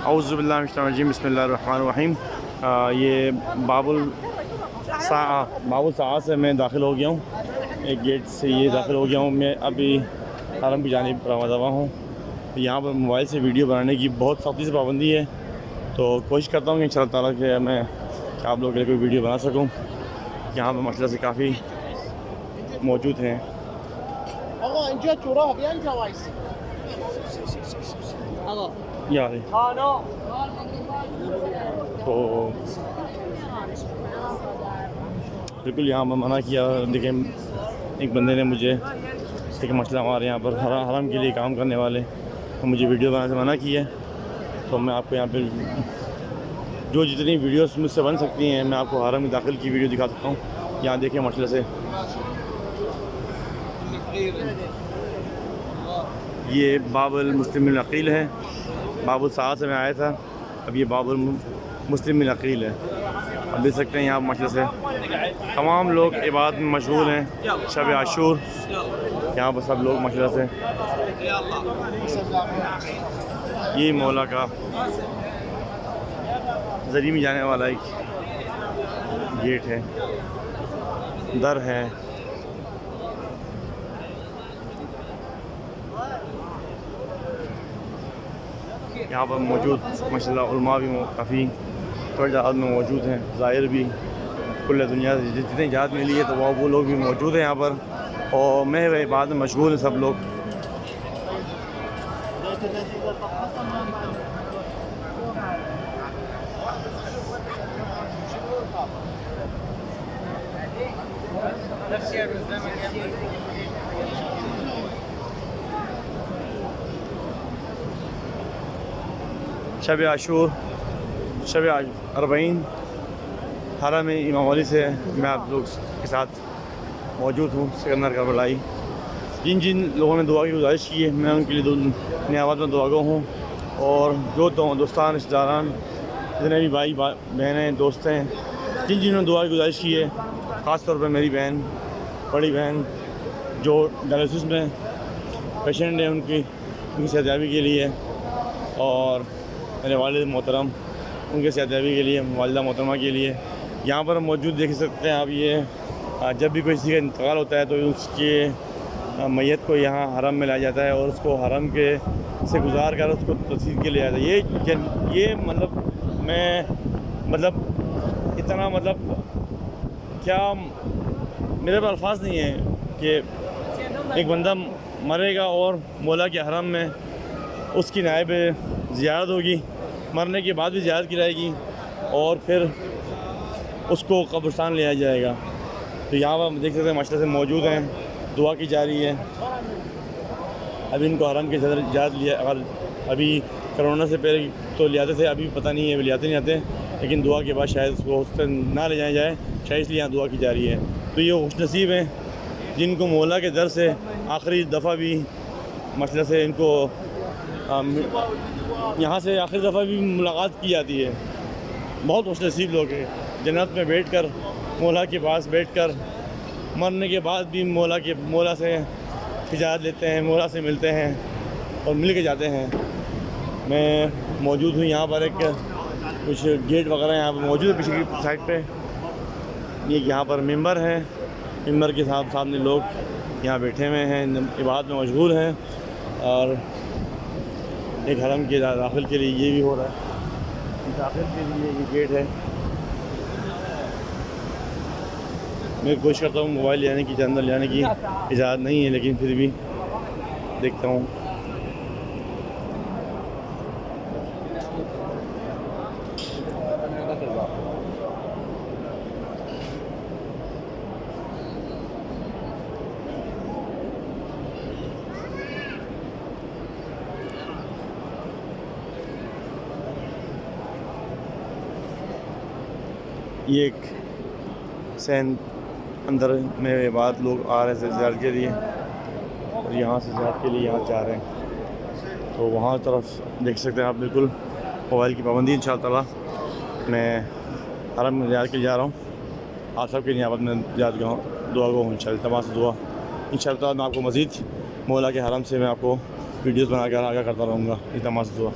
औज़ुबिल्लाहिमिनश्शैतानिर्रजीम बिस्मिल्लाहिर्रहमानिर्रहीम। ये बाबुल साद से मैं दाखिल हो गया हूँ। एक गेट से ये दाखिल हो गया हूँ। मैं अभी हरम की जानिब रवा हूँ। यहाँ पर मोबाइल से वीडियो बनाने की बहुत सख्ती से पाबंदी है, तो कोशिश करता हूँ कि इंशाअल्लाह ताला कि मैं आप लोगों के लिए कोई वीडियो बना सकूँ। यहाँ पर मसला से काफ़ी मौजूद हैं। तो बिल्कुल यहाँ पर मना किया। देखें, एक बंदे ने मुझे एक मसला हमारे यहाँ पर हरम के लिए काम करने वाले तो मुझे वीडियो बनाने से मना किया है। तो मैं आपको यहाँ पे जो जितनी वीडियोस मुझसे बन सकती हैं मैं आपको हरम में दाखिल की वीडियो दिखा सकता हूँ। यहाँ देखें मसले से ये बाबुल मुस्लिम अकील है। बाबुल साद से मैं आया था, अब ये बाबुल मुस्लिम अकील है। अब देख सकते हैं यहाँ मसले से तमाम लोग इबादत में मशगूल हैं। शब आशूर यहाँ पर सब लोग मसले से ये मौला का ज़रिए में जाने वाला एक गेट है, दर है। यहाँ पर मौजूद माशाअल्लाह उलमा भी काफ़ी तादाद में मौजूद हैं। ज़ाहिर भी कुल दुनिया से जितनी इजाज़त मिली है तो वो लोग भी मौजूद हैं यहाँ पर, और मैं वही बात में मशगूल हैं सब लोग। शब आशूर शब अरबईन हरम इमाम अली से मैं आप लोग के साथ मौजूद हूँ। सिकंदर करबलाई जिन जिन लोगों ने दुआ की गुजारिश की है मैं उनके लिए नियामत में दुआगो हूँ। और जो दोस्तान रिश्तेदारान जितने भी भाई बहनें दोस्त हैं जिन जिन्होंने दुआ की गुजारिश की है, ख़ास तौर पर मेरी बहन बड़ी बहन जो डायलिसिस में पेशेंट है उनकी सेहतयाबी के लिए, और मेरे वालिद मोहतरम उनके सेहतयाबी के लिए, वालिदा मोहतरमा के लिए यहाँ पर मौजूद देख सकते हैं आप। ये जब भी किसी का इंतकाल होता है तो उसके मैयत को यहाँ हरम में लाया जाता है और उसको हरम के से गुजार कर उसको तस्वीर के लिए जाता है। ये मतलब इतना क्या मेरे पास अल्फाज नहीं है कि एक बंदा मरेगा और मौला के हरम में उसकी नायब ज़ियारत होगी, मरने के बाद भी ज़ियारत की जाएगी और फिर उसको कब्रिस्तान ले आया जाएगा। तो यहाँ पर देख सकते हैं मसले से मौजूद हैं, दुआ की जा रही है। अभी इनको हरम के सदर इजाज़त लिया, अगर अभी कोरोना से पहले तो ले आते थे, अभी पता नहीं है अभी ले आते नहीं आते, लेकिन दुआ के बाद शायद उसको उससे ना ले जाया जाए, शायद इसलिए यहाँ दुआ की जा रही है। तो ये खुशनसीब हैं जिनको मौला के दर से आखिरी दफ़ा भी मसले से इनको यहाँ से आखिरी दफ़ा भी मुलाकात की जाती है। बहुत खुशनसीब लोग हैं, जन्नत में बैठकर मौला के पास बैठकर मरने के बाद भी मौला से इजाज़त लेते हैं, मौला से मिलते हैं और मिल के जाते हैं। मैं मौजूद हूँ यहाँ पर, एक कुछ गेट वगैरह यहाँ पर मौजूद है पीछे की साइड पे। ये यहाँ पर मेंबर हैं, मेंबर के सामने लोग यहाँ बैठे हुए हैं, इबादत में मशगूल हैं। और एक हरम के दाखिल के लिए ये भी हो रहा है, दाखिल के लिए ये गेट है। मैं कोशिश करता हूँ मोबाइल ले आने की, अंदर ले आने की इजाज़त नहीं है, लेकिन फिर भी देखता हूँ। ये एक सैन अंदर में बाद लोग आ रहे थे ज़ियारत के लिए, और यहाँ से ज़ियारत के लिए यहाँ जा रहे हैं। तो वहाँ तरफ देख सकते हैं आप, बिल्कुल मोबाइल की पाबंदी इंशाअल्लाह ताला। मैं हरम में ज़ियारत के लिए जा रहा हूँ। आप सब की नियामत में दुआ गो हूँ इंशाअल्लाह, तमाम से दुआ इंशाअल्लाह। मैं आपको मज़ीद मौला के हरम से मैं आपको वीडियोज़ बना कर आगा करता रहूँगा। तमाम से दुआ।